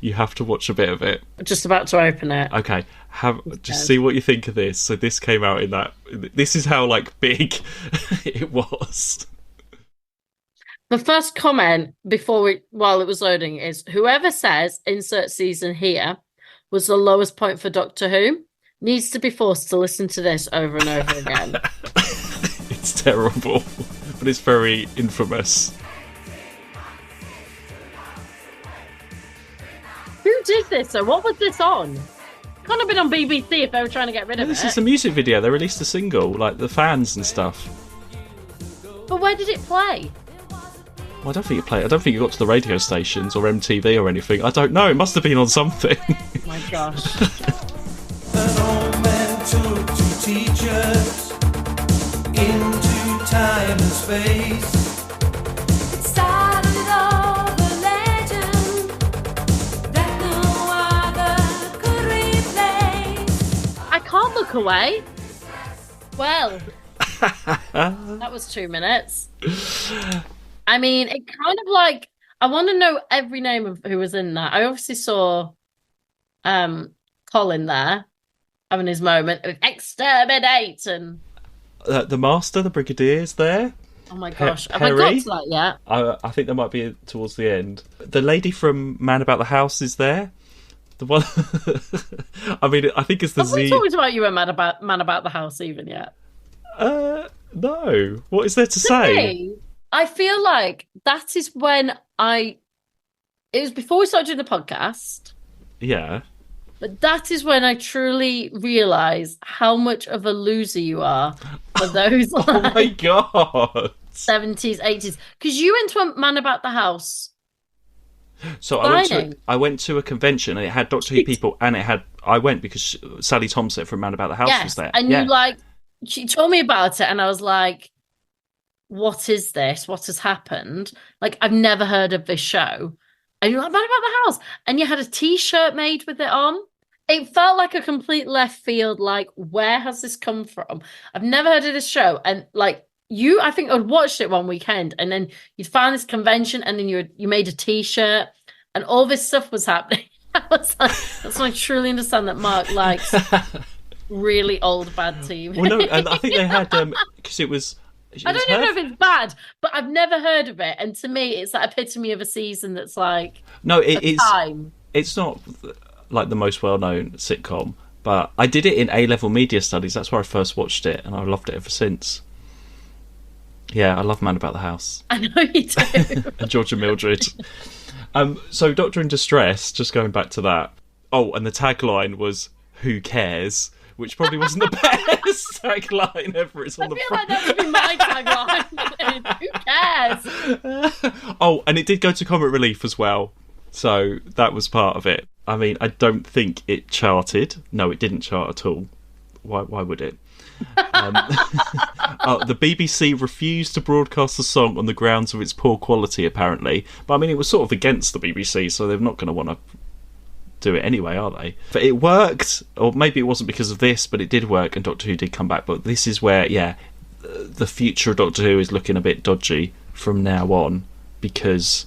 You have to watch a bit of it. Just about to open it. Okay, just see what you think of this. So this came out in that. This is how like big it was. The first comment while it was loading is, whoever says insert season here was the lowest point for Doctor Who needs to be forced to listen to this over and over again. It's terrible, but it's very infamous. Who did this? So what was this on? Can't have been on BBC if they were trying to get rid of This it. is a music video. They released a single, like the fans and stuff. But where did it play? Well, I don't think it played. I don't think it got to the radio stations or MTV or anything. I don't know. It must have been on something. Oh my gosh. An old man took two teachers into time and space. It started all the legend that no other could replace. I can't look away. Well, that was 2 minutes. I mean, it kind of like, I want to know every name of who was in that. I obviously saw Colin there having his moment of exterminate and... The Master, the Brigadier's there. Oh my gosh, have I got to that yet? I think there might be towards the end. The lady from Man About the House is there. The one... I mean, I think it's the Have Z... we talked about you and Man About the House even yet? No. What is there to say? Me, I feel like that is when it was before we started doing the podcast, Yeah. but that is when I truly realised how much of a loser you are for those Oh my god. 70s, 80s. Because you went to a Man About the House. So Signing. I went to a convention and it had Doctor Who people, and I went because Sally Thompson from Man About the House was there. And she told me about it and I was like, what is this? What has happened? Like, I've never heard of this show. And you're like, Man About the House. And you had a t-shirt made with it on. It felt like a complete left field. Like, where has this come from? I've never heard of this show. And like, I think I'd watched it one weekend and then you'd found this convention and then you made a t-shirt and all this stuff was happening. That's when I truly understand that Mark likes really old bad TV. Well, no, and I think they had because it was. I don't even know if it's bad, but I've never heard of it, and to me, it's that epitome of a season that's like No, it's time. it's not like the most well-known sitcom, but I did it in A-level media studies. That's where I first watched it, and I've loved it ever since. Yeah, I love Man About the House. I know you do. And George and Mildred. So Doctor in Distress, just going back to that. Oh, and the tagline was "Who cares?" which probably wasn't the best tagline ever. It's on the I feel front. like that would be my tagline. Who cares? Oh, and it did go to comic relief as well. So that was part of it. I mean, I don't think it charted. No, it didn't chart at all. Why would it? The BBC refused to broadcast the song on the grounds of its poor quality, apparently. But I mean, it was sort of against the BBC, so they're not going to want to do it anyway, are they? But it worked, or maybe it wasn't because of this, but it did work, and Doctor Who did come back. But this is where, yeah, the future of Doctor Who is looking a bit dodgy from now on, because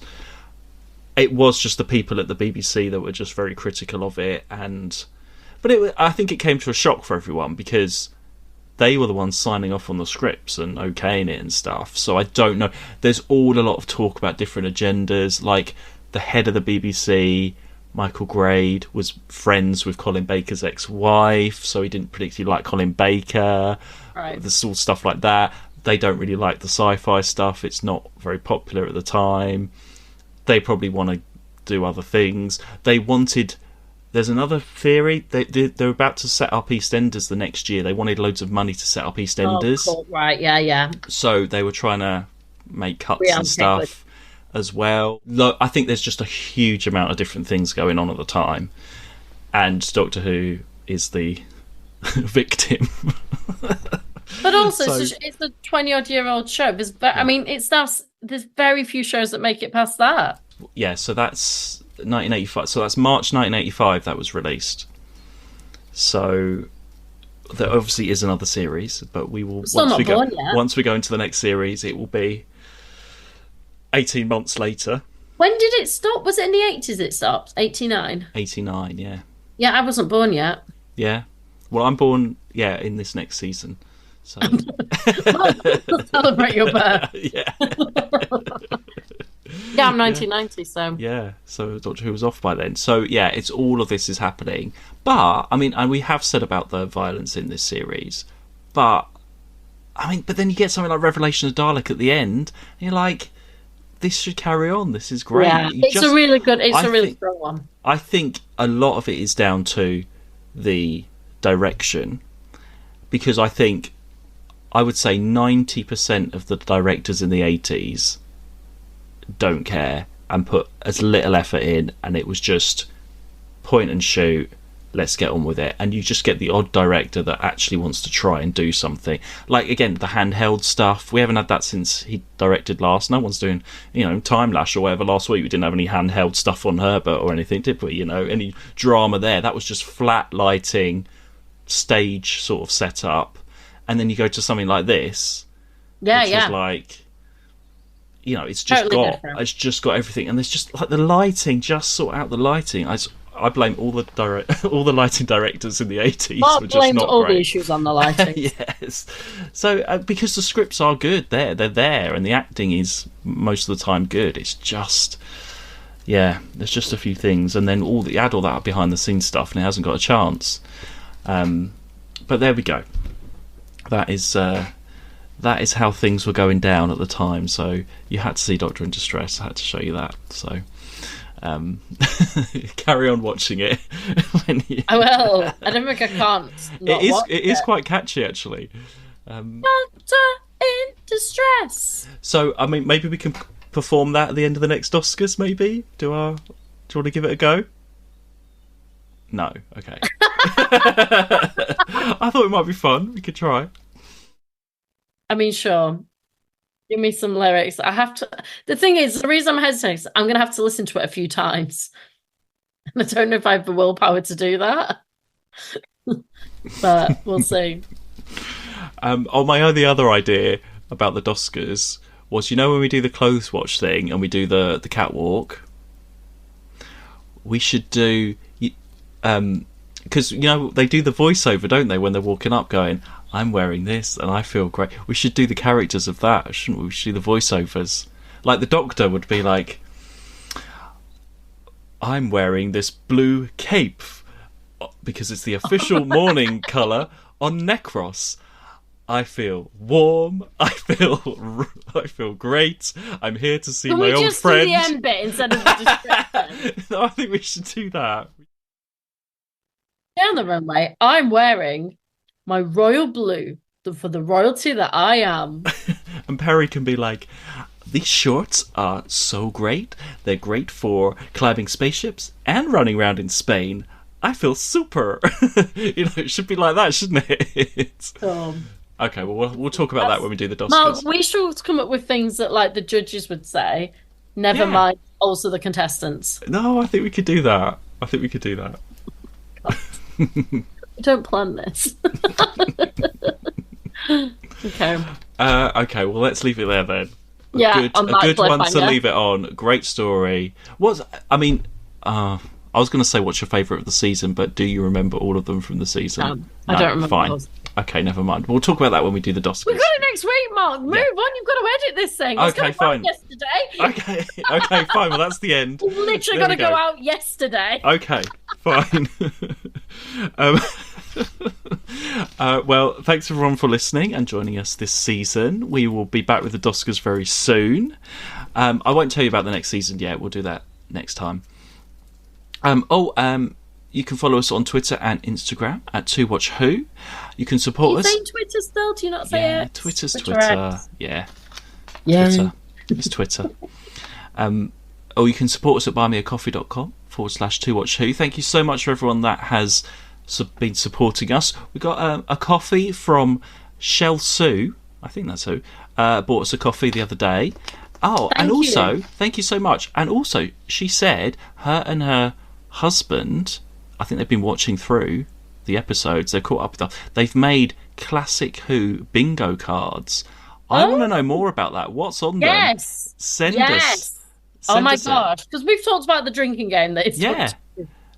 it was just the people at the BBC that were just very critical of it, but I think it came to a shock for everyone because they were the ones signing off on the scripts and okaying it and stuff. So I don't know. There's all a lot of talk about different agendas. Like the head of the BBC, Michael Grade, was friends with Colin Baker's ex-wife, so he didn't particularly like Colin Baker. Right. There's all stuff like that. They don't really like the sci-fi stuff. It's not very popular at the time. They probably want to do other things. They wanted... There's another theory. They're about to set up EastEnders the next year. They wanted loads of money to set up EastEnders. Oh, cool. Right, yeah. So they were trying to make cuts and stuff as well. Look, I think there's just a huge amount of different things going on at the time. And Doctor Who is the victim. But also, it's a 20-odd-year-old show. I mean, there's very few shows that make it past that. Yeah, so that's 1985. So that's March 1985 that was released. So there obviously is another series, but we will once we go into the next series, it will be 18 months later. When did it stop? Was it in the 80s it stopped? 89? 89, yeah. Yeah, I wasn't born yet. Yeah. Well, I'm born, in this next season. So celebrate your birth. Yeah. Yeah, I'm 1990, so... Yeah, so Doctor Who was off by then. So, yeah, it's all of this is happening. But, I mean, and we have said about the violence in this series, but then you get something like Revelation of Dalek at the end, and you're like, this should carry on, this is great. Yeah, it's a really strong one. I think a lot of it is down to the direction, because I would say 90% of the directors in the 80s don't care and put as little effort in, and it was just point and shoot, let's get on with it. And you just get the odd director that actually wants to try and do something, like again the handheld stuff. We haven't had that since he directed last. No one's doing Time Lash or whatever last week. We didn't have any handheld stuff on Herbert or anything, did we? Any drama there. That was just flat lighting, stage sort of setup. And then you go to something like this, which is like, it's just totally it's just got everything, and there's just like the lighting. Just sort out the lighting. I blame all the lighting directors in the 80s. Bob blamed all the issues on the lighting. Yes, so because the scripts are good, they're there, and the acting is most of the time good. It's just, there's just a few things, and then add all that behind the scenes stuff, and it hasn't got a chance. But there we go. That is how things were going down at the time. So you had to see Doctor in Distress. I had to show you that. So carry on watching it. I will. I don't think I can't. It is quite catchy, actually. Doctor in Distress. So I mean, maybe we can perform that at the end of the next Oscars. Maybe do you want to give it a go? No. Okay. I thought it might be fun. We could try. I mean, sure. Give me some lyrics. I have to. The thing is, the reason I'm hesitating is I'm going to have to listen to it a few times. And I don't know if I have the willpower to do that. But we'll see. My only other idea about the Oscars was, when we do the clothes watch thing and we do the catwalk, we should do, because they do the voiceover, don't they, when they're walking up, going, "I'm wearing this and I feel great." We should do the characters of that, shouldn't we? We should do the voiceovers. Like the Doctor would be like, "I'm wearing this blue cape because it's the official mourning colour on Necros. I feel warm. I feel great. I'm here to see my old friend." Can we just do the end bit instead of the description? No, I think we should do that. Down the runway, I'm wearing my royal blue for the royalty that I am. And Perry can be like, "These shorts are so great. They're great for climbing spaceships and running around in Spain. I feel super." It should be like that, shouldn't it? Okay, well, we'll talk about that when we do the Oscars. Mark, we should come up with things that, like, the judges would say. Never mind, also the contestants. No, I think we could do that. We don't plan this. Okay. Okay, well, let's leave it there then. Yeah, a good one to leave it on. Great story. I was going to say what's your favourite of the season, but do you remember all of them from the season? I don't remember. Fine. Those. Okay, never mind. We'll talk about that when we do the Oscars. We've got it next week, Mark. Move on. You've got to edit this thing. It's Okay, fine. Yesterday. Okay, fine. Well, that's the end. Literally got to go out yesterday. Okay, fine. Well, thanks everyone for listening and joining us this season. We will be back with the Oscars very soon. I won't tell you about the next season yet. We'll do that next time. You can follow us on Twitter and Instagram at TwoWatchWho. You can support us. Are you saying Twitter still? Do you not say Yeah, X? Twitter's Twitter. Twitter. Yeah. Yeah. It's Twitter. Or you can support us at buymeacoffee.com/TwoWatchWho. Thank you so much for everyone that has been supporting us. We got a coffee from Shell Sue. I think that's who. Bought us a coffee the other day. Oh, thank you so much. And also, she said her and her husband, I think they've been watching through the episodes. They're caught up with us. They've made Classic Who bingo cards. I want to know more about that. What's on them? Yes. Send us. Oh my us it. gosh. Because we've talked about the drinking game that it's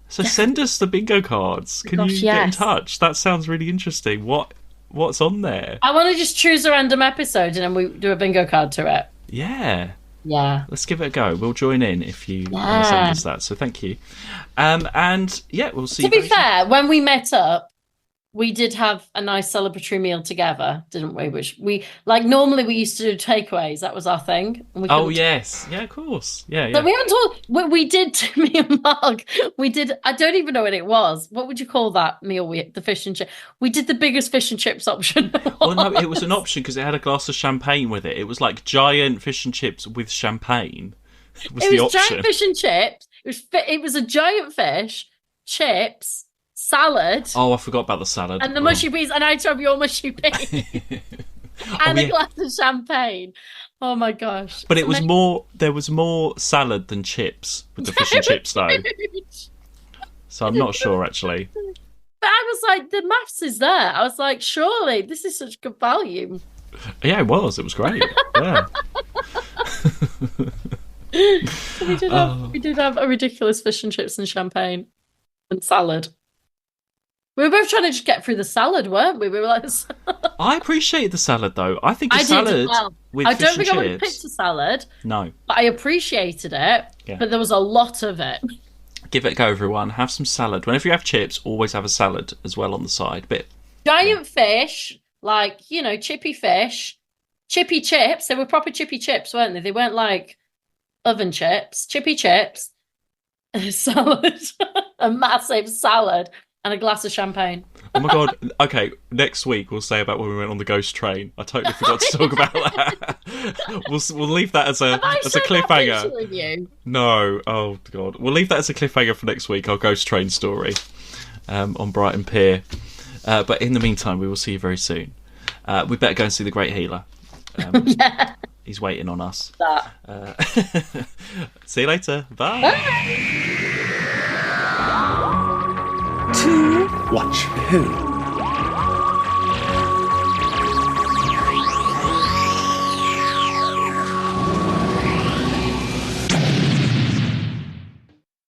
So send us the bingo cards. Can you get in touch? That sounds really interesting. What's on there? I want to just choose a random episode and then we do a bingo card to it. Yeah. Yeah. Let's give it a go. We'll join in if you want to send us that. So thank you. And yeah, we'll see. To be fair, when we met up, we did have a nice celebratory meal together, didn't we? Which we normally we used to do takeaways. That was our thing. And yes, yeah, of course, yeah. But we haven't talked. We did me and Mark. We did. I don't even know what it was. What would you call that meal? The fish and chip. We did the biggest fish and chips option. Well, no, it was an option because it had a glass of champagne with it. It was like giant fish and chips with champagne. It was the option. Giant fish and chips. It was a giant fish, chips, salad. Oh, I forgot about the salad. And the mushy peas, and I tried your mushy peas. And a glass of champagne. Oh my gosh. But there was more salad than chips with the fish and chips though. So I'm not sure actually. But I was like, the maths is there. I was like, surely this is such good value. Yeah, it was. It was great. Yeah. We did have a ridiculous fish and chips and champagne and salad. We were both trying to just get through the salad, weren't we? We were like, I appreciated the salad though. I think salad with I fish don't think and I would have chips. picked a salad. No. But I appreciated it. Yeah. But there was a lot of it. Give it a go, everyone. Have some salad. Whenever you have chips, always have a salad as well on the side. Giant fish, chippy fish, chippy chips. They were proper chippy chips, weren't they? They weren't like oven chips, chippy chips, salad, a massive salad, and a glass of champagne. Oh my god. Okay, next week we'll say about when we went on the ghost train. I totally forgot to talk about that. We'll leave that as a cliffhanger. No, oh god. We'll leave that as a cliffhanger for next week, our ghost train story on Brighton Pier. But in the meantime, we will see you very soon. We better go and see the Great Healer. Yeah. He's waiting on us. See you later. Bye. Bye. To watch who?